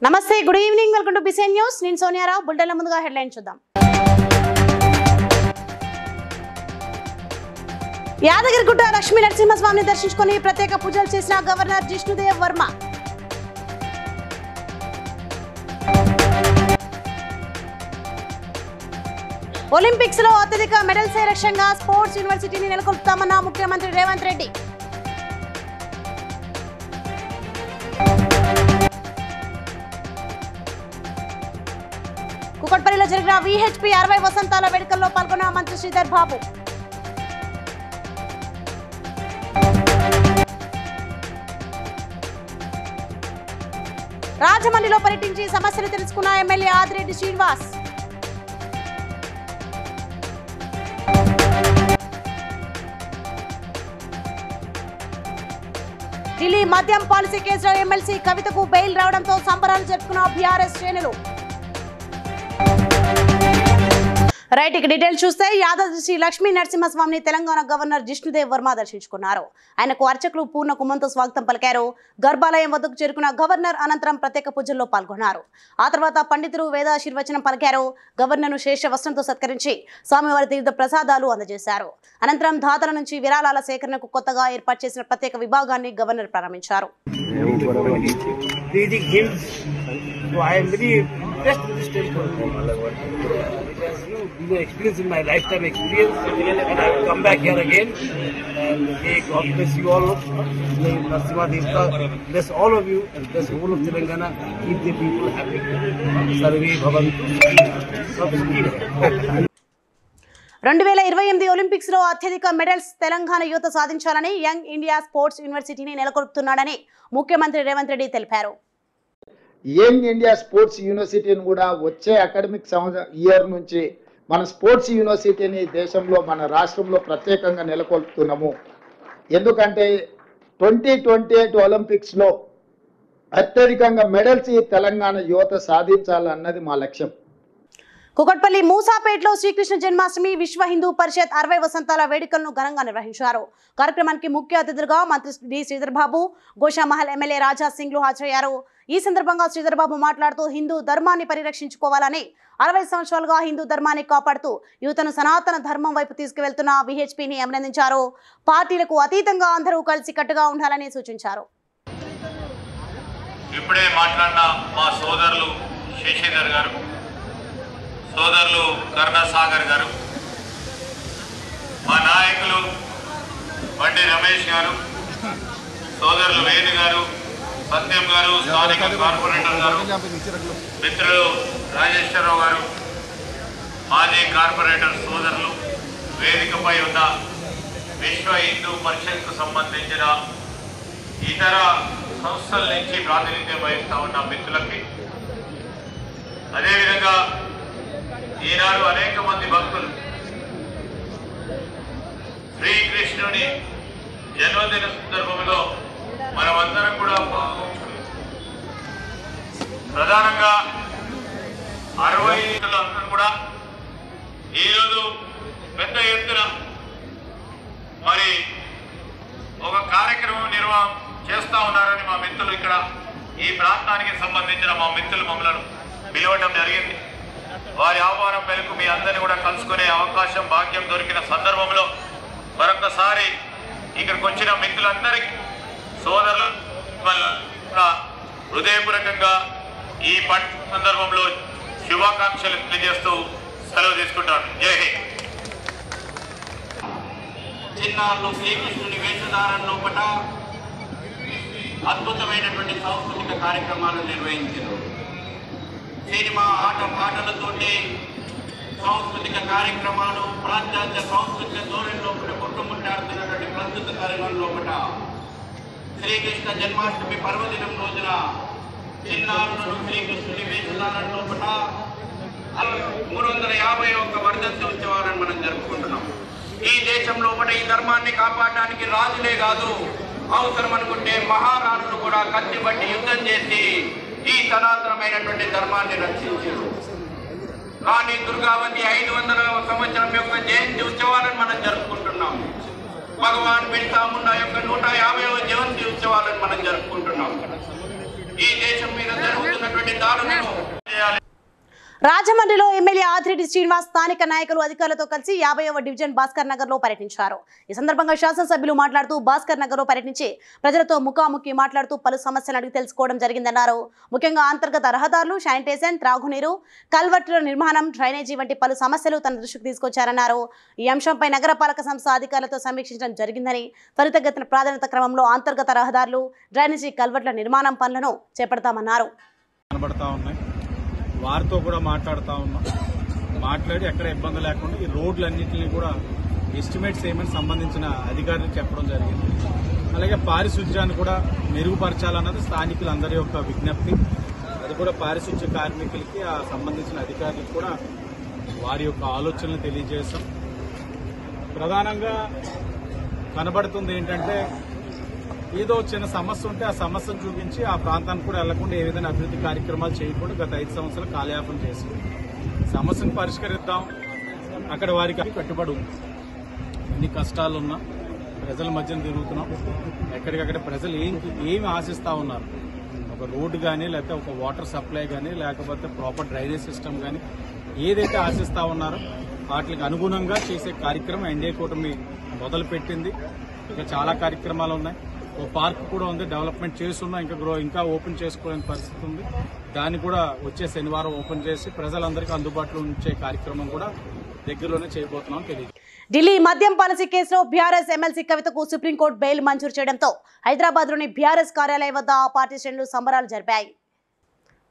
నమస్తే, good evening, welcome to BCN news. నేను సోనియారావు. బులెటిన్ల ముందుగా హెడ్లైన్ చూద్దాం. యాదగిరిగుట్ట లక్ష్మీ నరసింహస్వామిని దర్శించుకొని ప్రత్యేక పూజలు చేసిన గవర్నర్ జిష్ణుదేవ్ వర్మ. ఒలింపిక్స్ లో అత్యధిక మెడల్సే లక్ష్యంగా స్పోర్ట్స్ యూనివర్సిటీని నెలకొల్పుతామన్న ముఖ్యమంత్రి రేవంత్ రెడ్డి. కుకట్పల్లిలో జరిగిన విహెచ్పి 60 వసంతాల వేడుకల్లో పాల్గొన్న మంత్రి శ్రీధర్ బాబు. రాజమండ్రిలో పర్యటించి సమస్యలు తెలుసుకున్న ఎమ్మెల్యే ఆదిరెడ్డి శ్రీనివాస్. ఢిల్లీ మద్యం పాలసీ కేసులో ఎమ్మెల్సీ కవితకు బెయిల్ రావడంతో సంబరాలు జరుపుకున్న బీఆర్ఎస్ శ్రేణులు. రైట్, ఇక డీటెయిల్స్ చూస్తే యాదాద్రి శ్రీ లక్ష్మీ నరసింహస్వామిని తెలంగాణ గవర్నర్ జిష్ణుదేవ్ వర్మ దర్శించుకున్నారు. ఆయనకు అర్చకులు పూర్ణ కుంభంతో స్వాగతం పలికారు. గర్భాలయం వద్దకు చేరుకున్న గవర్నర్ అనంతరం ప్రత్యేక పూజల్లో పాల్గొన్నారు. ఆ తర్వాత పండితులు వేదాశీర్వచనం పలికారు. గవర్నర్ను శేష వస్త్రంతో సత్కరించి స్వామివారి తీర్థ ప్రసాదాలు అందజేశారు. అనంతరం దాతల నుంచి విరాళాల సేకరణకు కొత్తగా ఏర్పాటు చేసిన ప్రత్యేక విభాగాన్ని గవర్నర్ ప్రారంభించారు. Experience in my lifetime experience, and I come back here again, and may God bless you all. May Narasimha Devta bless all of you and bless all of Telangana. Keep the people happy. Sarve bhavantu. 2028 Olympics లో అత్యధిక medals Telangana యువత సాధించాలని young India sports యూనివర్సిటీని నెలకొల్పుతున్నాడని ముఖ్యమంత్రి రేవంత్ రెడ్డి తెలిపారు. Young India sports యూనివర్సిటీని కూడా వచ్చే అకాడమిక్ ఇయర్ నుంచి మన స్పోర్ట్స్ యూనివర్సిటీని దేశంలో మన రాష్ట్రంలో ప్రత్యేకంగా నెలకొల్పుతున్నాము. ఎందుకంటే 2028 ఒలింపిక్స్లో అత్యధికంగా మెడల్స్ ఈ తెలంగాణ యువత సాధించాలన్నది మా లక్ష్యం. కుకట్పల్లి మూసాపేటలో శ్రీకృష్ణ జన్మాష్టమి విశ్వ హిందూ పరిషత్ 60 వసంతాల వేడుకలను ఘనంగా నిర్వహించారు. కార్యక్రమానికి ముఖ్య అతిథులుగా మంత్రి డి శ్రీధర్ బాబు, గోషామహల్ ఎమ్మెల్యే రాజా సింగ్లు హాజరయ్యారు. ఈ సందర్భంగా శ్రీధర్ బాబు మాట్లాడుతూ హిందూ ధర్మాన్ని పరిరక్షించుకోవాలని 60 సంవత్సరాలుగా హిందూ ధర్మాన్ని కాపాడుతూ యువతను సనాతన ధర్మం వైపు తీసుకువెళ్తున్న విహెచ్పిని అభినందించారు. పార్టీలకు అతీతంగా అందరూ కలిసికట్టుగా ఉండాలని సూచించారు. ఇప్పుడే మాట్లాడిన మా సోదరులు శశిధర్ గారు, సోదరులు కరుణాసాగర్ గారు, మా నాయకులు బండి రమేష్ గారు, సోదరులు వేణు గారు, సత్యం గారు, స్థానిక కార్పొరేటర్ గారు, మిత్రులు రాజేశ్వరరావు గారు, మాజీ కార్పొరేటర్ సోదరులు, వేదికపై ఉన్న విశ్వ హిందూ పరిషత్కు సంబంధించిన ఇతర సంస్థల నుంచి ప్రాతినిధ్యం వహిస్తూ ఉన్న మిత్రులకి, అదేవిధంగా ఈనాడు అనేక మంది భక్తులు శ్రీకృష్ణుని జన్మదిన సందర్భంలో మనమందరం కూడా ప్రధానంగా 60 అందరూ కూడా ఈరోజు పెద్ద ఎత్తున మరి ఒక కార్యక్రమం నిర్వహణ చేస్తూ ఉన్నారని మా మిత్రులు ఇక్కడ ఈ ప్రాంతానికి సంబంధించిన మా మిత్రులు మమ్మల్ని పిలవడం జరిగింది. వారి ఆహ్వానం మేరకు మీ అందరినీ కూడా కలుసుకునే అవకాశం భాగ్యం దొరికిన సందర్భంలో మరొకసారి ఇక్కడికి వచ్చిన మిత్రులందరికీ సోదరులు హృదయపూర్వకంగా ఈ పండుగ సందర్భంలో శుభాకాంక్షలు తెలియజేస్తూ సెలవు తీసుకుంటాను. జై హింద్. చిన్నారులు శ్రీకృష్ణుని వేషధారణలో పట అద్భుతమైనటువంటి సాంస్కృతిక కార్యక్రమాలు నిర్వహించారు. సినిమా ఆట పాటలతోటి సాంస్కృతిక కార్యక్రమాలు ప్రాంతాంత సాంస్కృతిక ధోరణిలో కొట్టుముట్టాడుతున్నటువంటి ప్రస్తుత తరుణంలో శ్రీకృష్ణ జన్మాష్టమి పర్వదినం రోజున చిన్నారులను శ్రీకృష్ణుని వేషధారణలో 351 వర్ధంతి ఉత్సవాలను మనం జరుపుకుంటున్నాం. ఈ దేశంలో ఈ ధర్మాన్ని కాపాడడానికి రాజులే కాదు, అవసరం అనుకుంటే మహారాజులు కూడా కత్తిబట్టి యుద్ధం చేసి ఈ సనాతనమైనటువంటి ధర్మాన్ని రక్షించారు. కానీ దుర్గావతి 500వ సంవత్సరం యొక్క జయంతి ఉత్సవాలను మనం జరుపుకుంటున్నాం. భగవాన్ బిర్సా ముండా యొక్క 150వ జయంతి ఉత్సవాలను మనం జరుపుకుంటున్నాం. ఈ దేశం మీద జరుగుతున్నటువంటి చేసేటువంటి దాడులను చేయాలి. రాజమండ్రిలో ఎమ్మెల్యే ఆదిరెడ్డి శ్రీనివాస్ స్థానిక నాయకులు అధికారులతో కలిసి 50వ డివిజన్ భాస్కర్ నగర్ లో పర్యటించారు. ఈ సందర్భంగా శాసనసభ్యులు మాట్లాడుతూ భాస్కర్ నగర్ లో పర్యటించి ప్రజలతో ముఖాముఖి మాట్లాడుతూ పలు సమస్యలను అడిగి తెలుసుకోవడం జరిగిందన్నారు. ముఖ్యంగా అంతర్గత రహదారులు, శానిటైజేషన్, త్రాగునీరు, కల్వర్టుల నిర్మాణం, డ్రైనేజీ వంటి పలు సమస్యలు తన దృష్టికి తీసుకొచ్చారన్నారు. ఈ అంశంపై నగరపాలక సంస్థ అధికారులతో సమీక్షించడం జరిగిందని, త్వరితగతిన ప్రాధాన్యత క్రమంలో అంతర్గత రహదారులు, డ్రైనేజీ, కల్వర్టుల నిర్మాణం పనులను చేపడతామన్నారు. వారితో కూడా మాట్లాడుతూ ఉన్నాం. మాట్లాడి ఎక్కడ ఇబ్బంది లేకుండా ఈ రోడ్లన్నింటినీ కూడా ఎస్టిమేట్స్ ఏమని సంబంధించిన అధికారులకు చెప్పడం జరిగింది. అలాగే పారిశుధ్యాన్ని కూడా మెరుగుపరచాలన్నది స్థానికులందరి యొక్క విజ్ఞప్తి. అది కూడా పారిశుధ్య కార్మికులకి ఆ సంబంధించిన అధికారులకు కూడా వారి యొక్క ఆలోచనలు తెలియజేశాం. ప్రధానంగా కనబడుతుంది ఏంటంటే ఏదో చిన్న సమస్య ఉంటే ఆ సమస్యను చూపించి ఆ ప్రాంతానికి కూడా వెళ్లకుండా ఏ విధంగా అభివృద్ధి కార్యక్రమాలు చేయకుండా గత 5 సంవత్సరాలు కాలయాపన చేసి సమస్యను పరిష్కరిద్దాం, అక్కడ వారికి కట్టుబడి ఉంది. ఎన్ని కష్టాలున్నా ప్రజల మధ్యన తిరుగుతున్నాం. ఎక్కడికక్కడ ప్రజలు ఏమి ఆశిస్తా ఉన్నారు, ఒక రోడ్డు కానీ, లేకపోతే ఒక వాటర్ సప్లై కానీ, లేకపోతే ప్రాపర్ డ్రైనేజ్ సిస్టమ్ కానీ, ఏదైతే ఆశిస్తా ఉన్నారో వాటికి అనుగుణంగా చేసే కార్యక్రమం ఎన్డీఏ కూటమి మొదలుపెట్టింది. ఇంకా చాలా కార్యక్రమాలు ఉన్నాయి. ఓ పార్క్ కూడా ఉంది, డెవలప్మెంట్ చేస్తున్నాం, ఇంకా ఓపెన్ చేసుకోలేని పరిస్థితి ఉంది. దాన్ని కూడా వచ్చే శనివారం ఓపెన్ చేసి ప్రజలందరికీ అందుబాటులో ఉంచే కార్యక్రమం కూడా దగ్గరలోనే చేయబోతున్నాం తెలియదు. ఢిల్లీ మద్యం పాలసీ కేసులో బీఆర్ఎస్ ఎమ్మెల్సీ కవితకు సుప్రీంకోర్టు బెయిల్ మంజూరు చేయడంతో హైదరాబాద్లోని బీఆర్ఎస్ కార్యాలయం వద్ద ఆ పార్టీ శ్రేణులు సంబరాలు జరిపాయి.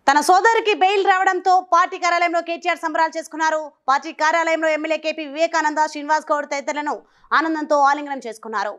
తన సోదరికి బెయిల్ రావడంతో పార్టీ కార్యాలయంలో కేటీఆర్ సంబరాలు చేసుకున్నారు. పార్టీ కార్యాలయంలో ఎమ్మెల్యే కేపీ వివేకానంద, శ్రీనివాస్ గౌడ్ తదితరులను ఆనందంతో ఆలింగనం చేసుకున్నారు.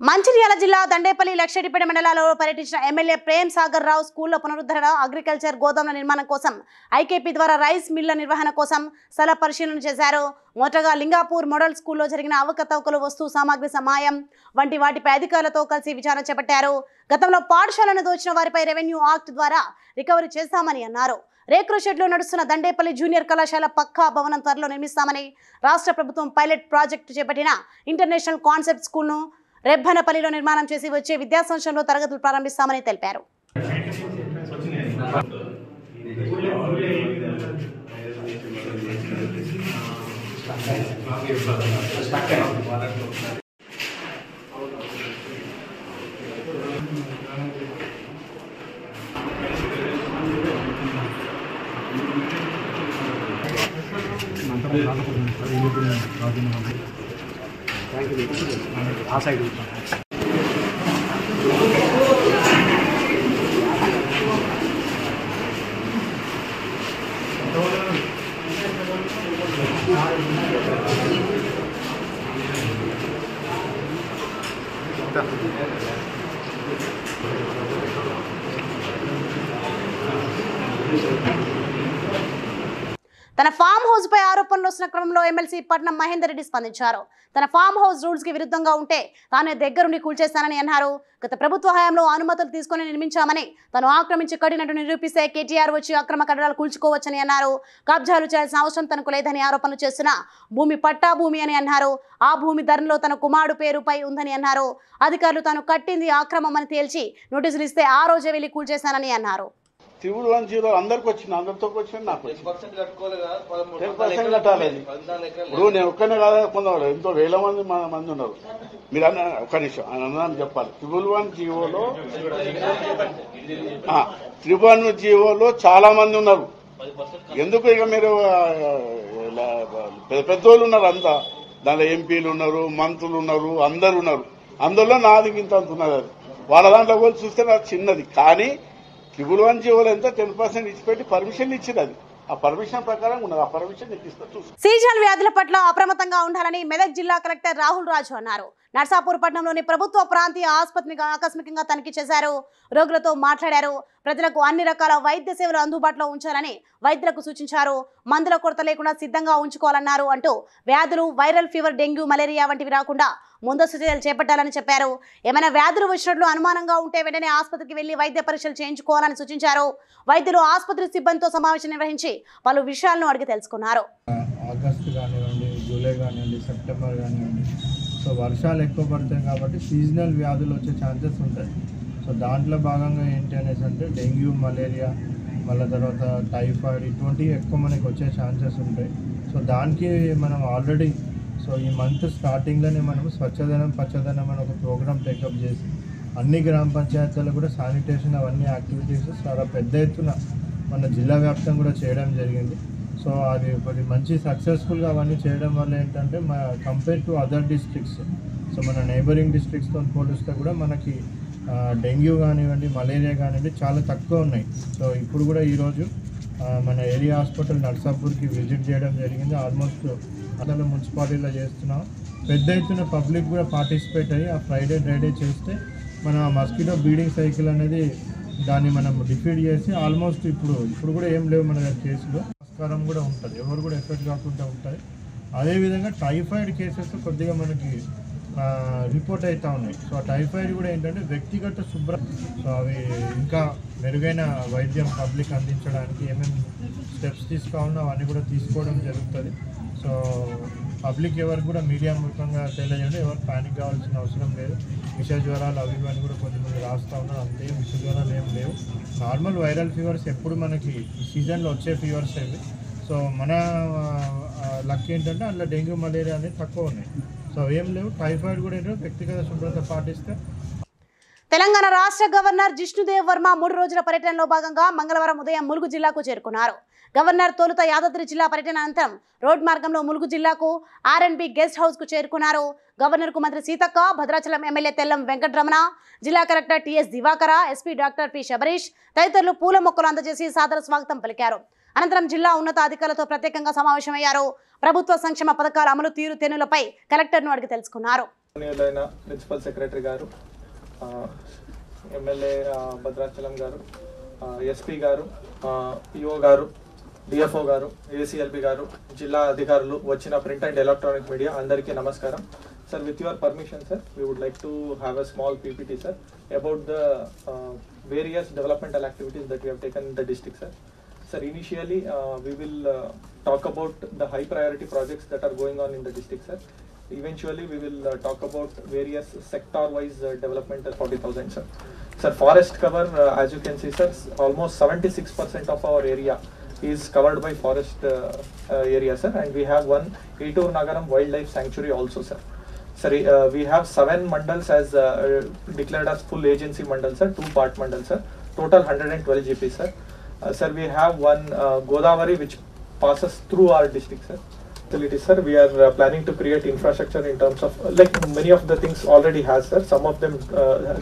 మంచిర్యాల జిల్లా దండేపల్లి లక్షడిపేట మండలాల్లో పర్యటించిన ఎమ్మెల్యే ప్రేమ్ సాగర్ రావు స్కూల్లో పునరుద్ధరణ, అగ్రికల్చర్ గోదాముల నిర్మాణం కోసం ఐకేపీ ద్వారా రైస్ మిల్ల నిర్వహణ కోసం స్థల పరిశీలన చేశారు. మొదటగా లింగాపూర్ మోడల్ స్కూల్లో జరిగిన అవకతవకలు, వస్తు సామాగ్రి సమాయం వంటి వాటిపై అధికారులతో కలిసి విచారణ చేపట్టారు. గతంలో పాఠశాలను దోచిన వారిపై రెవెన్యూ యాక్ట్ ద్వారా రికవరీ చేస్తామని అన్నారు. రేకుల షెడ్లో నడుస్తున్న దండేపల్లి జూనియర్ కళాశాల పక్కా భవనం త్వరలో నిర్మిస్తామని, రాష్ట్ర ప్రభుత్వం పైలట్ ప్రాజెక్టు చేపట్టిన ఇంటర్నేషనల్ కాన్సెప్ట్ స్కూల్ను రెబ్బనపల్లిలో నిర్మాణం చేసి వచ్చే విద్యా సంవత్సరంలో తరగతులు ప్రారంభిస్తామని తెలిపారు. ఆ సైడ్ తన ఫామ్ హౌస్ పై ఆరోపణలు వస్తున్న క్రమంలో ఎమ్మెల్సీ పట్నం మహేందర్ రెడ్డి స్పందించారు. తన ఫామ్ హౌస్ రూల్స్ కి విరుద్ధంగా ఉంటే తానే దగ్గరుండి కూల్చేస్తానని అన్నారు. గత ప్రభుత్వ హయాంలో అనుమతులు తీసుకుని నిర్మించామని, తను ఆక్రమించి కట్టినట్టు నిరూపిస్తే కేటీఆర్ వచ్చి అక్రమ కట్టడాలు కూల్చుకోవచ్చని అన్నారు. కబ్జాలు చేయాల్సిన అవసరం తనకు లేదని ఆరోపణలు చేస్తున్న భూమి పట్టా భూమి అని అన్నారు. ఆ భూమి ధరలో తన కుమారుడు పేరుపై ఉందని అన్నారు. అధికారులు తాను కట్టింది ఆక్రమమని తేల్చి నోటీసులు ఇస్తే ఆ రోజే వెళ్లి కూల్చేశానని అన్నారు. 310 అందరికి వచ్చింది, అందరితో వచ్చింది, నాకు 10% కట్టాలి. ఇప్పుడు నేను ఒక్కనే కాదా, కొందరు ఎంతో వేల మంది ఉన్నారు. మీరు అన్న ఒక్క నిమిషం అన్నదాన్ని చెప్పాలి. 311 జీవోలో చాలా మంది ఉన్నారు. ఎందుకు ఇక మీరు పెద్దోళ్ళు ఉన్నారు, అంతా దానిలో ఎంపీలు ఉన్నారు, మంత్రులు ఉన్నారు, అందరు ఉన్నారు. అందులో నాది ఇంత ఉన్నది. అది వాళ్ళ దాంట్లో పోయి చూస్తే నాకు చిన్నది, కానీ 311 జీవోలు ఎంత 10% ఇచ్చిపెట్టి పర్మిషన్ ఇచ్చింది. అది ఆ పర్మిషన్ ప్రకారం ఉన్నది. ఆ పర్మిషన్ ఇస్తా. సీజనల్ వ్యాధుల పట్ల అప్రమత్తంగా ఉండాలని మెదక్ జిల్లా కలెక్టర్ రాహుల్ రాజు అన్నారు. నర్సాపూర్ పట్టణంలోని ప్రభుత్వ ప్రాంతీయ ఆసుపత్రిని ఆకస్మికంగా తనిఖీ చేశారు. రోగులతో మాట్లాడారు. ప్రజలకు అన్ని రకాల వైద్య సేవలు అందుబాటులో ఉంచాలని వైద్యులకు సూచించారు. మందుల కొరత లేకుండా సిద్ధంగా ఉంచుకోవాలన్నారు. అంటూ వ్యాధులు వైరల్ ఫీవర్, డెంగ్యూ, మలేరియా వంటివి రాకుండా ముందస్తు చర్యలు చేపట్టాలని చెప్పారు. ఏమైనా వ్యాధులు వచ్చినట్లు అనుమానంగా ఉంటే వెంటనే ఆసుపత్రికి వెళ్లి వైద్య పరీక్షలు చేయించుకోవాలని సూచించారు. వైద్యులు ఆసుపత్రి సిబ్బందితో సమావేశం నిర్వహించి పలు విషయాలను అడిగి తెలుసుకున్నారు. ఆగస్టు కానివ్వండి, జూలై కానివ్వండి, సెప్టెంబర్ కానివ్వండి, సో వర్షాలు ఎక్కువ పడతాయి కాబట్టి సీజనల్ వ్యాధులు వచ్చే ఛాన్సెస్ ఉంటాయి. సో దాంట్లో భాగంగా ఏంటి అనేసి అంటే డెంగ్యూ, మలేరియా, మళ్ళీ తర్వాత టైఫాయిడ్ ఇటువంటివి ఎక్కువ మనకి వచ్చే ఛాన్సెస్ ఉంటాయి. సో దానికి మనం ఆల్రెడీ ఈ మంత్ స్టార్టింగ్లోనే మనం స్వచ్ఛదనం పచ్చదనం అని ఒక ప్రోగ్రామ్ టేకప్ చేసి అన్ని గ్రామ పంచాయతీల్లో కూడా శానిటేషన్ అవన్నీ యాక్టివిటీస్ చాలా పెద్ద ఎత్తున మన జిల్లా వ్యాప్తంగా కూడా చేయడం జరిగింది. సో అది ఒకటి మంచి సక్సెస్ఫుల్గా అవన్నీ చేయడం వల్ల ఏంటంటే compare to other districts, so మన నైబరింగ్ డిస్ట్రిక్ట్స్తో పోలిస్తే కూడా మనకి డెంగ్యూ కానివ్వండి, మలేరియా కానివ్వండి చాలా తక్కువ ఉన్నాయి. సో ఇప్పుడు కూడా ఈరోజు మన ఏరియా హాస్పిటల్ నర్సాపూర్కి విజిట్ చేయడం జరిగింది. ఆల్మోస్ట్ అసలు మున్సిపాలిటీలో చేస్తున్నాం. పెద్ద ఎత్తున పబ్లిక్ కూడా పార్టిసిపేట్ అయ్యి ఆ ఫ్రైడే డ్రైడే చేస్తే మన మస్కిటో బ్రీడింగ్ సైకిల్ అనేది దాన్ని మనం డిఫీట్ చేసి ఆల్మోస్ట్ ఇప్పుడు కూడా ఏం లేవు మన కేసులో. నమస్కారం కూడా ఉంటుంది, ఎవరు కూడా ఎఫెక్ట్ కాకుండా ఉంటాయి. అదేవిధంగా టైఫాయిడ్ కేసెస్ కొద్దిగా మనకి రిపోర్ట్ అవుతూ ఉన్నాయి. సో ఆ టైఫాయిడ్ కూడా ఏంటంటే వ్యక్తిగత శుభ్రం, సో అవి ఇంకా మెరుగైన వైద్యం పబ్లిక్ అందించడానికి ఏమేమి స్టెప్స్ తీసుకోవాలో అవన్నీ కూడా తీసుకోవడం జరుగుతుంది. సో పబ్లిక్ ఎవరికి కూడా మీడియా ముఖంగా తెలియజేయండి, ఎవరు ప్యానిక్ కావాల్సిన అవసరం లేదు. విష జ్వరాలు అవి ఇవన్నీ కూడా కొంతమంది రాస్తూ ఉన్నారు, అంతే విష జ్వరాలు ఏం లేవు. నార్మల్ వైరల్ ఫీవర్స్ ఎప్పుడు మనకి ఈ సీజన్లో వచ్చే ఫీవర్స్ అవి. సో మన లక్ ఏంటంటే అందులో డెంగ్యూ, మలేరియా అనేది తక్కువ ఉన్నాయి. సో ఏం లేవు. టైఫాయిడ్ కూడా ఏంటంటే వ్యక్తిగత శుభ్రత పాటిస్తే. తెలంగాణ రాష్ట్ర గవర్నర్ జిష్ణుదేవ్ వర్మ 3 రోజుల పర్యటనలో భాగంగా మంగళవారం ఉదయం ములుగు జిల్లాకు చేరుకున్నారు. గవర్నర్ తొలుత యాదాద్రి జిల్లా పర్యటన అనంతరం రోడ్ మార్గంలో ములుగు జిల్లాకు R&B గెస్ట్ హౌస్ కు చేరుకున్నారు. గవర్నర్ కు మంత్రి సీతక్క, భద్రాచలం ఎమ్మెల్యే తెల్లం వెంకటరమణ, జిల్లా collector TS Divakara, SP doctor P Sabarish తదితరులు పూల మొక్కలు అందజేసి సాదర స్వాగతం పలికారు. అనంతరం జిల్లా ఉన్నతాధికారులతో ప్రత్యేకంగా సమావేశమయ్యారు. ప్రభుత్వ సంక్షేమ పథకాల అమలు తీరు తెన్నులపై కలెక్టర్ను అడిగి తెలుసుకున్నారు. ప్రిన్సిపల్ సెక్రటరీ గారు, ఎమ్మెల్యే భద్రాచలం గారు, ఎస్పీ గారు, ఈఓ గారు, డిఎఫ్ఓ గారు, ఏసీఎల్బీ గారు, జిల్లా అధికారులు, వచ్చిన ప్రింట్ అండ్ ఎలక్ట్రానిక్ మీడియా అందరికీ నమస్కారం. Sir, with your permission, sir, we would like to have a small PPT, sir, about the various developmental activities that we have taken in the district, sir. Sir, initially we will talk about the high priority projects that are going on in the district, sir. Eventually we will talk about various sector wise developmental 40,000, sir. Sir, forest cover, as you can see, sir, almost 76% of our area is covered by forest area, sir, and we have one Etur Nagaram wildlife sanctuary also, sir. Sir, we have 7 mandals as declared as full agency mandals, sir, 2 part mandals, sir, total 112 GP, sir. Sir, we have one Godavari which passes through our district, sir. Sir, we are planning to create infrastructure in terms of, like many of the things already has, sir. Some of them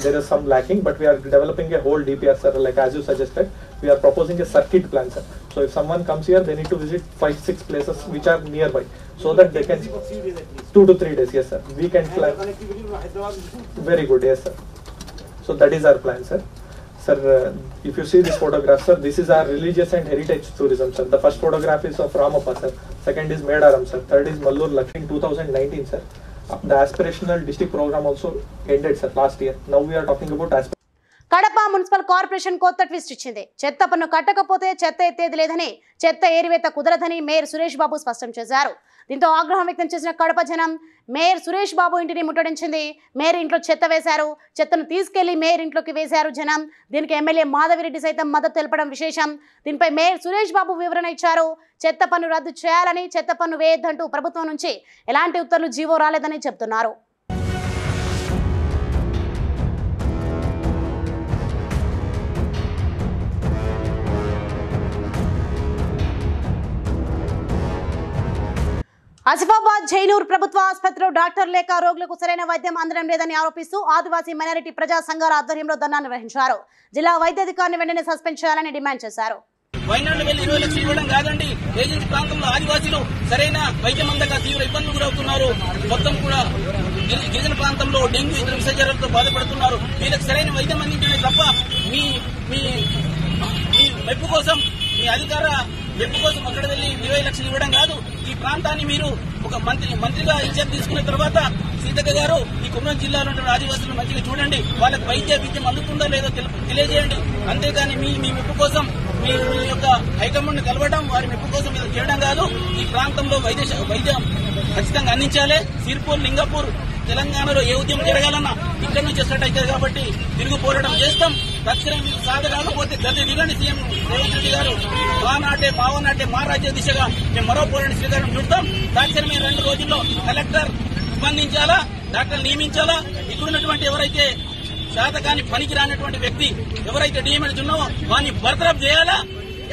there is some lacking, but we are developing a whole DPR, sir. Like as you suggested, we are proposing a circuit plan, sir. So if someone comes here, they need to visit 5-6 places which are nearby, so that they can 2 to 3 days. Yes, sir. We can plan. Very good. Yes, sir. So that is our plan, sir. Sir, if you see this photograph, sir, this is our religious and heritage tourism, sir. The first photograph is of Ramappa, sir. Second is Medaram, sir. Third is Mallur Lakshmi in 2019, sir. The aspirational district program also ended, sir, last year. Now we are talking about Kadapa municipal corporation కొత్త twist ఇచ్చింది. చెత్త పన్ను కట్టకపోతే చెత్త ఎత్తేది లేదని, చెత్త ఏరివేత కుదరదని మేయర్ సురేష్ బాబు స్పష్టం చేశారు. దీంతో ఆగ్రహం వ్యక్తం చేసిన కడప జనం మేయర్ సురేష్ బాబు ఇంటిని ముట్టడించింది. మేయర్ ఇంట్లో చెత్త వేశారు. చెత్తను తీసుకెళ్లి మేయర్ ఇంట్లోకి వేశారు జనం. దీనికి ఎమ్మెల్యే మాధవిరెడ్డి సైతం మద్దతు తెలపడం విశేషం. దీనిపై మేయర్ సురేష్ బాబు వివరణ ఇచ్చారు. చెత్త పన్ను రద్దు చేయాలని, చెత్త పన్ను వేయొద్దంటూ ప్రభుత్వం నుంచి ఎలాంటి ఉత్తర్వులు జీవో రాలేదని చెబుతున్నారు. ఆసిఫాబాద్ జైనూర్ ప్రభుత్వ ఆసుపత్రిలో డాక్టర్ లేక రోగులకు సరైన వైద్యం అందడం లేదని ఆరోపిస్తూ ఆదివాసీ మైనారిటీ ప్రజా సంఘాల ఆధ్వర్యంలో ధర్నా నిర్వహించారు. జిల్లా వైద్యాధికారిని వెంటనే సస్పెండ్ చేయాలని డిమాండ్ చేశారు. వైనాడులో వెళ్లి 20 లక్షలు ఇవ్వడం కాదండి. ఏజెన్సీ ప్రాంతంలో ఆదివాసీలు సరైన వైద్యం అందక తీవ్ర ఇబ్బందులు గురవుతున్నారు. మొత్తం కూడా గిరిజన ప్రాంతంలో డెంగ్యూ ఇతర విషజ్వరాలతో బాధపడుతున్నారు. వీళ్ళకి సరైన వైద్యం అందించడమే తప్ప మీ మెప్పు కోసం, మీ అధికార మెప్పు కోసం అక్కడ వెళ్లి 20 లక్షలు ఇవ్వడం కాదు. ఈ ప్రాంతాన్ని మీరు ఒక మంత్రిగా ఇన్ఛార్జ్ తీసుకున్న తర్వాత సీతక్క గారు ఈ కుమ్రం జిల్లాలో ఉన్న ఆదివాసులను మంచిగా చూడండి, వాళ్ళకి విద్యం అందుతుందో లేదో తెలియజేయండి. అంతేగాని మీ మెప్పు కోసం మీ యొక్క హైకమాండ్ కలవడం, వారి మెప్పు కోసం ఇది చేయడం కాదు. ఈ ప్రాంతంలో వైద్యం ఖచ్చితంగా అందించాలి. సిర్పూర్, లింగపూర్, తెలంగాణలో ఏ ఉద్యమం జరగాలన్నా ఇక్కడ నుంచి స్టార్ట్ అవుతుంది కాబట్టి తిరుగు పోరాటం చేస్తాం. తక్షణం మీకు సాధ రాకపోతే గద్దె దిగండి. సీఎం రేవంత్ రెడ్డి గారు మావనాటే మా రాజ్య దిశగా మేము మరో పోరాట శ్రీకారం చుడతాం. తక్షణమే 2 రోజుల్లో కలెక్టర్ స్పందించాలా, డాక్టర్ నియమించాలా. ఇక్కడున్నటువంటి ఎవరైతే శాతకాని పనికి రానటువంటి వ్యక్తి ఎవరైతే డిఎంఎడ్ ఉన్నావో వారిని బర్తరఫ్ చేయాలా.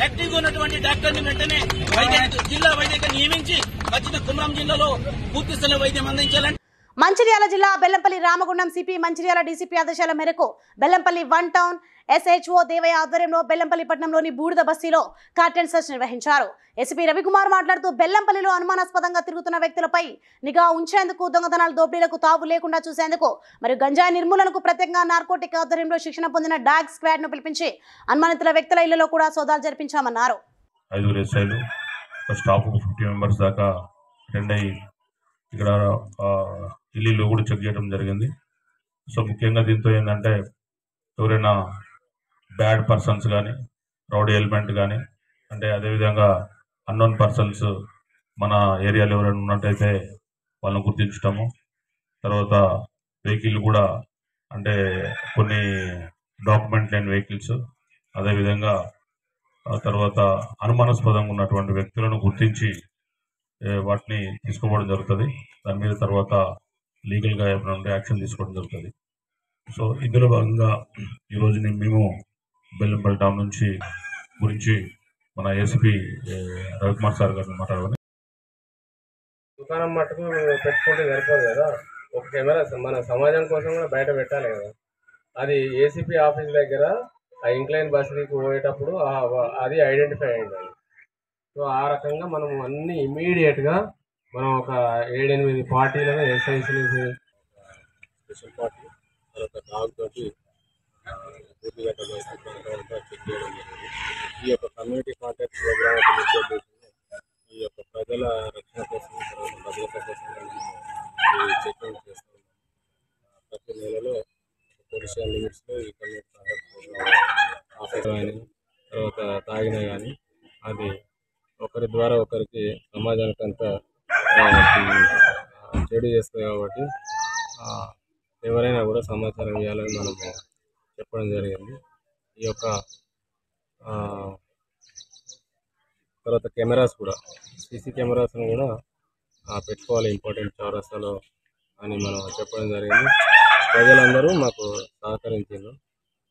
యాక్టివ్ గా ఉన్నటువంటి డాక్టర్ని వెంటనే జిల్లా వైద్యంగా నియమించి ఖచ్చితంగా కుమ్రం జిల్లాలో పూర్తి స్థాయి వైద్యం అందించాలని. మంచిర్యాల జిల్లా బెల్లంపల్లి రామగుండం సిపి మంచిర్యాల డీసీపీ ఆదేశాల మేరకు బెల్లంపల్లి 1 టౌన్ SHO దేవయ్య ఆధ్వర్యంలో బెల్లంపల్లి పట్టణంలోని బూడిద బస్తీలో కార్టెన్ సెర్చ్ నిర్వహించారు. ఎస్పీ రవికుమార్ మాట్లాడుతూ బెల్లంపల్లిలో అనుమానాస్పదంగా తిరుగుతున్న వ్యక్తులపై నిఘా ఉంచేందుకు, దొంగతనాల దోపిడీలకు తావు లేకుండా చూసేందుకు మరియు గంజాయి నిర్మూలనకు ప్రత్యేకంగా నార్కోటిక్ ఆధ్వర్యంలో శిక్షణ పొందిన డాగ్ స్క్వాడ్ ను పిలిపించి అనుమానితుల వ్యక్తుల ఇళ్లలో కూడా సోదాలు జరిపించామన్నారు. 5 ఎస్ఐలు స్టాఫ్ 50 మెంబర్స్ దాకా అటెండ్ అయ్యి ఇక్కడ ఇల్లు కూడా చెక్ చేయడం జరిగింది. సో ముఖ్యంగా దీంతో ఏంటంటే ఎవరైనా బ్యాడ్ పర్సన్స్ కానీ, రౌడీ ఎలిమెంట్ కానీ, అంటే అదేవిధంగా అన్నోన్ పర్సన్స్ మన ఏరియాలో ఎవరైనా ఉన్నట్టయితే వాళ్ళని గుర్తించటము, తర్వాత వెహికల్ కూడా అంటే కొన్ని డాక్యుమెంట్ లేని వెహికల్స్, అదేవిధంగా తర్వాత అనుమానాస్పదంగా ఉన్నటువంటి వ్యక్తులను గుర్తించి వాటిని తీసుకోవడం జరుగుతుంది. దాని మీద తర్వాత లీగల్గా ఏమైనా యాక్షన్ తీసుకోవడం జరుగుతుంది. సో ఇందులో భాగంగా ఈరోజు మేము బెల్లంపల్లి టౌన్ గురించి మన ఏసీపీ రవికుమార్ సార్ గారిని మాట్లాడాలని. దుకాణం మట్టుకు పెట్టుకుంటే సరిపోదు కదా, ఒక కెమెరా మన సమాజం కోసం కూడా బయట పెట్టాలి కదా. అది ఏసీపీ ఆఫీస్ దగ్గర ఆ ఇంక్లైన్ బస్సుకి పోయేటప్పుడు అది ఐడెంటిఫై అయింది. సో ఆ రకంగా మనం అన్ని ఇమీడియట్గా మనం ఒక 7-8 పార్టీలను ఎస్ఐసీ స్పెషల్ పార్టీ తర్వాత డాగ్ తోటి పూర్తిగట్ట చెక్ చేయడం జరిగింది. ఈ యొక్క కమ్యూనిటీ కాంటాక్ట్ ప్రోగ్రామ్ ఈ యొక్క ప్రజల రక్షణ కోసం, తర్వాత భద్రత కోసం మనం ఈ చెకింగ్ చేస్తూ ఉన్నాం. ప్రతి నెలలో పొలిషియల్ లిమిట్స్లో ఈ కమ్యూనిటీ కాంటాక్ట్ ప్రోగ్రామ్ ఆఫీస్ కానీ తర్వాత తాగినా కానీ అది ఒకరి ద్వారా ఒకరికి సమాజానికి అంతా చెడు చేస్తుంది. కాబట్టి ఎవరైనా కూడా సమాచారం ఇవ్వాలని మనం చెప్పడం జరిగింది. ఈ యొక్క తర్వాత కెమెరాస్ కూడా సీసీ కెమెరాస్ను కూడా పెట్టుకోవాలి ఇంపార్టెంట్ చౌరస్తాలో అని మనం చెప్పడం జరిగింది. ప్రజలందరూ మాకు సహకరించారు.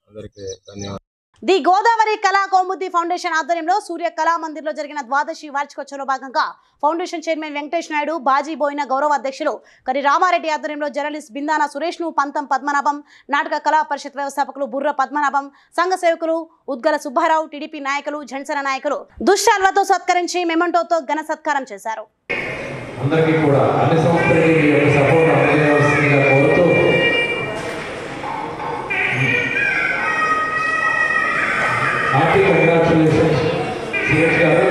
అందరికీ ధన్యవాదాలు. ది గోదావరి కళా కౌముది ఫౌండేషన్ ఆధ్వర్యంలో సూర్య కళా మందిర్లో జరిగిన ద్వాదశి వార్షికోత్సవంలో భాగంగా ఫౌండేషన్ చైర్మన్ వెంకటేష్ నాయుడు, బాజీబోయిన గౌరవ అధ్యక్షులు కరి రామారెడ్డి ఆధ్వర్యంలో జర్నలిస్ట్ బిందాన సురేష్ ను, పంతం పద్మనాభం, నాటక కళా పరిషత్ వ్యవస్థాపకులు బుర్ర పద్మనాభం, సంఘ సేవకులు ఉద్గల సుబ్బారావు, టీడీపీ నాయకులు, జనసేన నాయకులు దుశ్శాల్వతో సత్కరించి మెమంటోతో ఘన సత్కారం చేశారు. అందరికీ కూడా అన్ని సంస్థలకి సపోర్ట్ అందజేయవలసిందిగా కోరుతూ హ్యాపీ కంగ్రాచులేషన్స్ సిఎస్ గారు.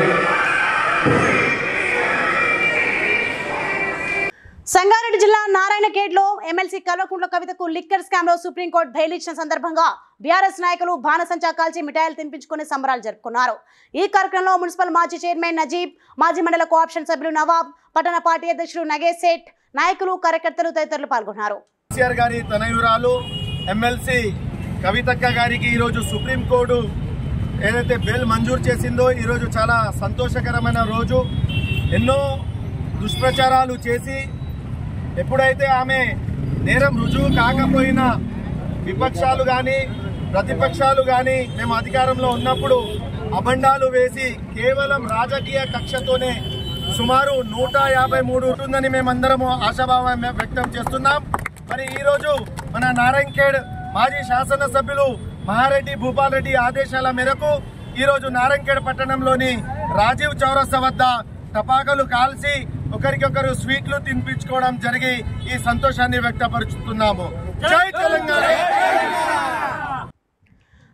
సంగారెడ్డి జిల్లా నారాయణఖేడ్లో ఎమ్మెల్సీ కల్వకుంట్ల కవితకు లిక్కర్ స్కామ్ లో సుప్రీంకోర్టు బెయిల్ ఇచ్చిన సందర్భంగా బీఆర్ఎస్ నాయకులు బాణసంచా కాల్చి మిఠాయిలు తినిపించుకుని సంబరాలు జరుపుకున్నారు. ఈ కార్యక్రమంలో మున్సిపల్ మాజీ చైర్మన్ నజీబ్, మాజీ మండల కోఆప్షన్ సభ్యులు నవాబ్, పట్టణ పార్టీ అధ్యక్షుడు నగేష్ సేఠ్, నాయకులు, కార్యకర్తలు తదితరులు పాల్గొన్నారు. కేసీఆర్ గారి తనయురాలు ఎమ్మెల్సీ కవితక్క గారికి ఈరోజు సుప్రీంకోర్టు ఏదైతే బెయిల్ మంజూరు చేసిందో ఈరోజు చాలా సంతోషకరమైన రోజు. ఎన్నో దుష్ప్రచారాలు చేసి ఎప్పుడైతే ఆమె నేరం రుజువు కాకపోయినా విపక్షాలు కానీ ప్రతిపక్షాలు కానీ మేము అధికారంలో ఉన్నప్పుడు అబండాలు వేసి కేవలం రాజకీయ కక్షతోనే సుమారు 153 ఉంటుందని మేమందరము ఆశాభావం వ్యక్తం చేస్తున్నాం. మరి ఈరోజు మన నారాయణఖేడ్ మాజీ శాసనసభ్యులు మహారెడ్డి భూపాల్ రెడ్డి ఆదేశాల మేరకు ఈరోజు నారాయణఖేడ్ పట్టణంలోని రాజీవ్ చౌరస్తా వద్ద టపాకాయలు కాల్చి ఒకరికొకరు స్వీట్లు తినిపించుకోవడం జరిగి ఈ సంతోషాన్ని వ్యక్తపరుచుతున్నాము. జై తెలంగాణ.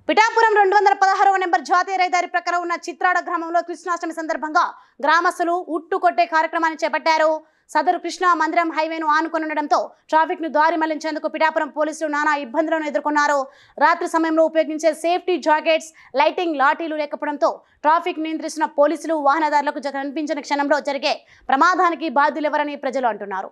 పిఠాపురం 216వ నెంబర్ జాతీయ రహదారి ప్రక్కన ఉన్న చిత్రాడ గ్రామంలో కృష్ణాష్టమి సందర్భంగా గ్రామస్తులు ఉట్టు కొట్టే కార్యక్రమాన్ని చేపట్టారు. సదరు కృష్ణా మందిరం హైవేను ఆనుకొని ఉండడంతో ట్రాఫిక్ ను దారి మళ్లించేందుకు పిఠాపురం పోలీసులు నానా ఇబ్బందులను ఎదుర్కొన్నారు. రాత్రి సమయంలో ఉపయోగించే సేఫ్టీ జాకెట్స్, లైటింగ్ లాఠీలు లేకపోవడంతో ట్రాఫిక్ నియంత్రిస్తున్న పోలీసులు వాహనదారులకు కనిపించిన క్షణంలో జరిగే ప్రమాదానికి బాధ్యులెవరని ప్రజలు అంటున్నారు.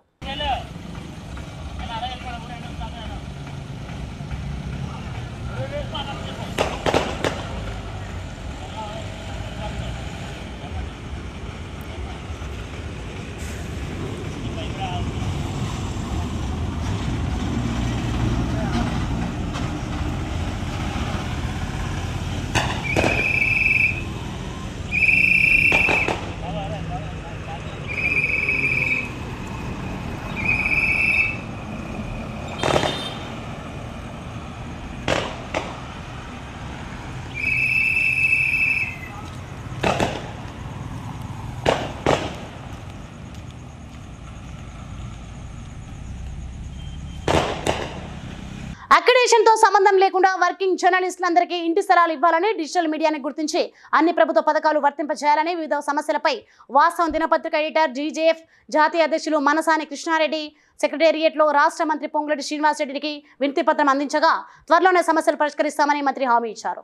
అక్రిడేషన్తో సంబంధం లేకుండా వర్కింగ్ జర్నలిస్టులందరికీ ఇంటి స్థలాలు ఇవ్వాలని, డిజిటల్ మీడియాని గుర్తించి అన్ని ప్రభుత్వ పథకాలు వర్తింపజేయాలని వివిధ సమస్యలపై వాస్తవం దినపత్రిక ఎడిటర్, జీజేఎఫ్ జాతీయ అధ్యక్షులు మనసాని కృష్ణారెడ్డి సెక్రటేరియట్లో రాష్ట్ర మంత్రి పొంగులేటి శ్రీనివాసరెడ్డికి వినతి పత్రం అందించగా త్వరలోనే సమస్యలు పరిష్కరిస్తామని మంత్రి హామీ ఇచ్చారు.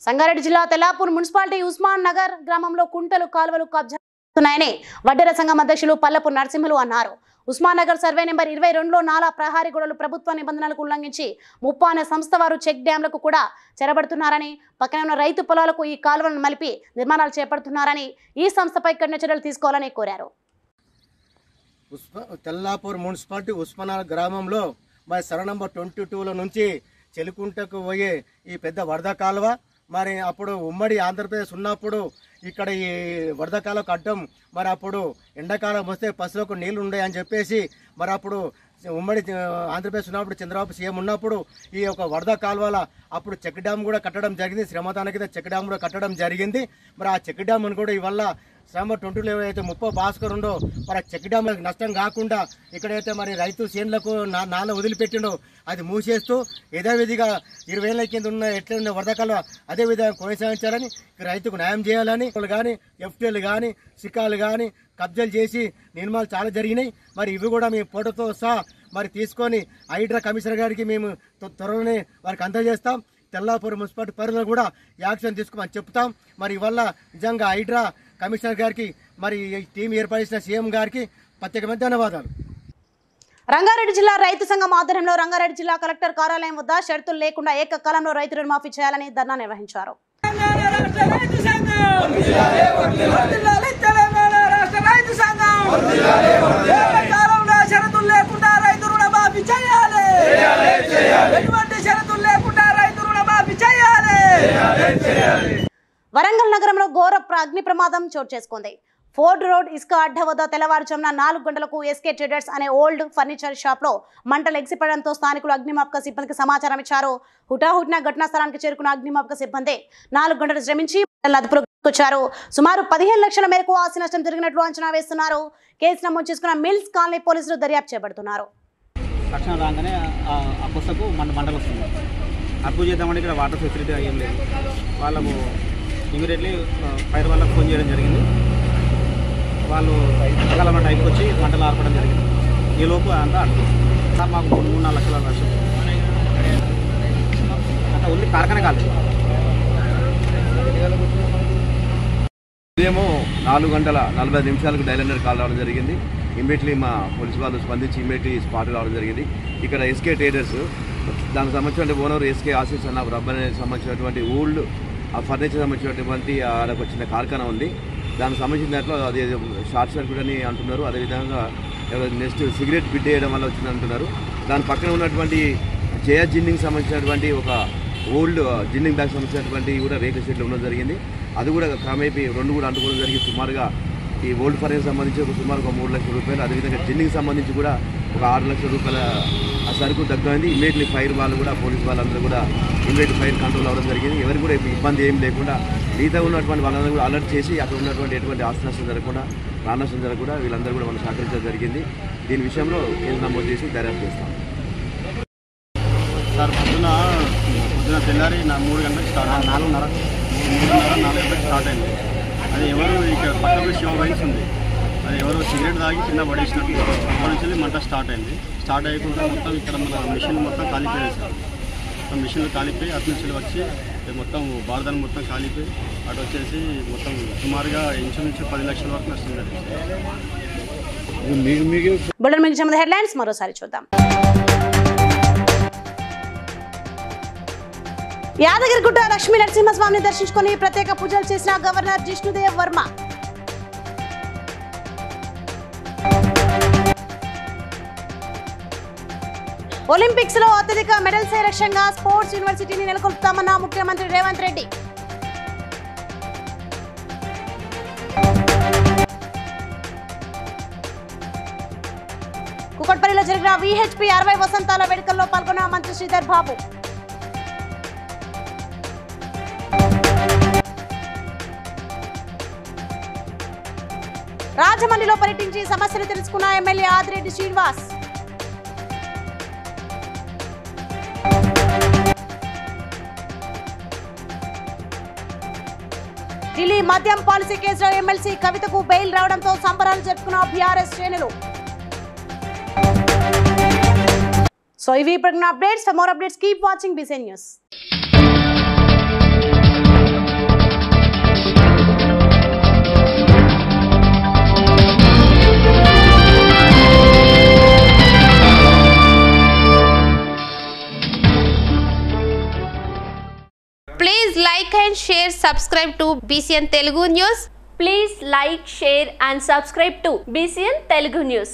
సంగారెడ్డి జిల్లా తెల్లాపూర్ మున్సిపాలిటీ ఉస్మాన్ నగర్ గ్రామంలో కుంటలు కాలువలు కబ్జా చేస్తున్నాయని వడ్డెర సంఘం అధ్యక్షులు పల్లపు నరసింహులు అన్నారు. ఉస్మాన్ నగర్ సర్వే నెంబర్ 22లో నాలా ప్రహారీ గోడలు ప్రభుత్వ నిబంధనలకు ఉల్లంఘించి 30 అనే సంస్థ వారు చెక్ డ్యాంలకు కూడా చెరబడుతున్నారని, పక్కన ఉన్న రైతు పొలాలకు ఈ కాలువలను మలిపి నిర్మాణాలు చేపడుతున్నారని, ఈ సంస్థపై కఠిన చర్యలు తీసుకోవాలని కోరారు. తెల్లాపూర్ మున్సిపాలిటీ ఉస్మానాబాద్ గ్రామంలో మరి సర్వే నంబర్ 22లో నుంచి చెలుకుంటకు పోయే ఈ పెద్ద వరద కాలువ, మరి అప్పుడు ఉమ్మడి ఆంధ్రప్రదేశ్ ఉన్నప్పుడు ఇక్కడ ఈ వరద కాలువకు అడ్డం మరి అప్పుడు ఎండాకాలం వస్తే పశువులకు నీళ్లు ఉండే అని చెప్పేసి మరి అప్పుడు ఉమ్మడి ఆంధ్రప్రదేశ్ ఉన్నప్పుడు చంద్రబాబు సీఎం ఉన్నప్పుడు ఈ యొక్క వరద కాలువల అప్పుడు చెక్ డ్యామ్ కూడా కట్టడం జరిగింది. శ్రమదానికి చెక్ డ్యామ్ కూడా కట్టడం జరిగింది. మరి ఆ చెక్ డ్యామ్ కూడా ఇవల్ల సమ్మర్ 20లో ఏవైతే 30 భాస్కర్ ఉండో మరి చెక్ డ్యామ్ నష్టం కాకుండా ఇక్కడైతే మరి రైతు చేనులకు నాల వదిలిపెట్టిండో అది మూసేస్తూ యథావిధిగా 20 ఏళ్ల కింద ఉన్న ఎట్లా ఉన్న వరదకాలు అదే విధంగా కొనసాగించాలని, రైతుకు న్యాయం చేయాలని కానీ ఎఫ్టీఎల్ కానీ సికాలు కానీ కబ్జాలు చేసి నిర్మాణాలు చాలా జరిగినాయి. మరి ఇవి కూడా మేము ఫోటోతో సహా మరి తీసుకొని హైడ్రా కమిషనర్ గారికి మేము త్వరలోనే వారికి అందజేస్తాం. తెల్లాపూర్ మున్సిపాలిటీ పరిధిలో కూడా యాక్షన్ తీసుకోమని చెప్తాం. మరి ఇవల్ల నిజంగా హైడ్రా కమిషనర్ గారికి మరి టీం ఏర్పాటు చేసిన సీఎం గారికి ప్రత్యేకమైన ధన్యవాదాలు. రంగారెడ్డి జిల్లా రైతు సంఘం ఆధ్వర్యంలో రంగారెడ్డి జిల్లా కలెక్టర్ కార్యాలయం వద్ద షరతులు లేకుండా ఏకకాలంలో రైతు రుణమాఫీ చేయాలని ధర్నా నిర్వహించారు. వరంగల్ నగరంలో ఘోర అగ్ని ప్రమాదం చోటు చేసుకుంది. ఫోర్డ్ రోడ్ ఇసుక అడ్డ వద్ద తెల్లవారుజామున 4 గంటలకు ఎస్కే ట్రేడర్స్ అనే ఓల్డ్ ఫర్నిచర్ షాప్ లో మంటలు ఎగిసిపడడంతో స్థానికులు అగ్నిమాపక సిబ్బందికి సమాచారం ఇచ్చారు. హుటాహుటిన ఘటనా స్థలానికి చేరుకున్న అగ్నిమాపక సిబ్బంది 4 గంటలు శ్రమించి అదుపులోకి వచ్చారు. సుమారు 15 లక్షల మేరకు ఆస్తి నష్టం జరిగినట్లు అంచనా వేస్తున్నారు. కేసు నమోదు చేసుకున్న మిల్స్ కాలనీ పోలీసులు దర్యాప్తు చేపడుతున్నారు. తక్షణం రాగానే ఆ పుస్తకు మంటలు వస్తుంది. అప్పు చేద్దామని ఇక్కడ వాటర్ ఫెసిలిటీ ఏం లేదు. వాళ్ళకు ఇమీడియట్లీ ఫైర్ వాళ్ళకి ఫోన్ చేయడం జరిగింది. వాళ్ళు సకాలంలో టైంకి వచ్చి మంటలు ఆర్పడం జరిగింది. ఈలోపు అంతా సార్ మాకు 3-4 లక్షల నష్టం అంతా ఓన్లీ కార్ఖానా కాలేదు. ఉదయం 4:45 డైలెండర్ కాల్ రావడం జరిగింది. ఇమ్మీడియట్లీ మా పోలీసు వాళ్ళు స్పందించి ఇమ్మీడియట్లీ స్పాట్ రావడం జరిగింది. ఇక్కడ ఎస్కే ట్రేడర్స్ దానికి సంబంధించిన ఓనర్ ఎస్కే ఆశీస్ అన్న రబ్బర్ సంబంధించినటువంటి ఓల్డ్ ఆ ఫర్నిచర్ సంబంధించినటువంటి ఆడకు వచ్చిన కార్ఖానా ఉంది. దానికి సంబంధించిన దాంట్లో అది షార్ట్ సర్క్యూట్ అని అంటున్నారు. అదేవిధంగా నెక్స్ట్ సిగరెట్ బిడ్ చేయడం వల్ల వచ్చింది అంటున్నారు. దాని పక్కన ఉన్నటువంటి జయ జిన్నింగ్ సంబంధించినటువంటి ఒక ఓల్డ్ జిన్నింగ్ బ్యాగ్ సంబంధించినటువంటి కూడా రేకుల షెడ్లు ఉండడం జరిగింది. అది కూడా క్రమేపీ రెండు కూడా అంటుకోవడం జరిగింది. సుమారుగా ఈ ఓల్డ్ ఫర్నిచర్ సంబంధించి సుమారు ఒక 3 లక్షల రూపాయలు, అదేవిధంగా జిన్నింగ్ సంబంధించి కూడా ఒక 6 లక్షల రూపాయల ఆ సరుకు దగ్గరైంది. ఇమ్మీడియట్లీ ఫైర్ వాళ్ళు కూడా పోలీసు వాళ్ళందరూ కూడా ఇమ్మీడియట్ ఫైర్ కంట్రోల్ అవ్వడం జరిగింది. ఎవరికి కూడా ఇబ్బంది ఏం లేకుండా మిగతా ఉన్నటువంటి వాళ్ళందరూ కూడా అలర్ట్ చేసి అక్కడ ఉన్నటువంటి ఎటువంటి ఆస్తి నష్టం జరగకుండా ప్రాణ నష్టం జరగకుండా వీళ్ళందరూ కూడా మనం సహకరించడం జరిగింది. దీని విషయంలో కేసు నమోదు చేసి దర్యాప్తు చేస్తాం. సార్ పొద్దున తెల్లారి 3 గంటలకు స్టార్ట్ 4:30 గంటలకు స్టార్ట్ అయింది. అది ఎవరు ఇక్కడ పక్కకు శివ వైన్స్ ఉంది, అది ఎవరో సిగరెట్ తాగి కింద పడేసినట్టు అక్కడి నుంచి మంట స్టార్ట్ అయింది. స్టార్ట్ అయిపోతే మొత్తం ఇక్కడ మన మిషన్ మొత్తం కాలిపోయాయి సార్. మొత్తం మిషన్లు కాలిపోయి అటు నుంచి వచ్చి మొత్తం బార్దాన్ని మొత్తం కాలిపోయి అటు వచ్చేసి మొత్తం సుమారుగా ఇంచుమించు 10 లక్షల వరకు నష్టం జరిగింది. బులెటిన్ మీకు సంబంధించిన హెడ్లైన్స్ మరోసారి చూద్దాం. యాదగిరిగుట్ట లక్ష్మీ నరసింహస్వామిని దర్శించుకుని ప్రత్యేక పూజలు చేసిన గవర్నర్ జిష్ణుదేవ్ వర్మ. ఒలింపిక్స్ లో అత్యధిక మెడల్స్ లక్ష్యంగా స్పోర్ట్స్ యూనివర్సిటీని నెలకొల్పుతామన్న ముఖ్యమంత్రి రేవంత్ రెడ్డి. కుకట్పల్లిలో జరిగిన విహెచ్పి 60 వసంతాల వేడుకల్లో పాల్గొన్న మంత్రి శ్రీధర్ బాబు. రాజమండ్రిలో పర్యటించి సమస్యలు తెలుసుకున్న ఎమ్మెల్యే ఆదిరెడ్డి శ్రీనివాస్. ఢిల్లీ మద్యం పాలసీ కేసులో ఎమ్మెల్సీ కవితకు బెయిల్ రావడంతో సంబరాలు జరుపుకున్న బీఆర్ఎస్ శ్రేణులు. సో ఇవి ఇప్పుడు updates. For more updates keep watching BCN news. Please like and share, subscribe to BCN Telugu News. Please like, share and subscribe to BCN Telugu News.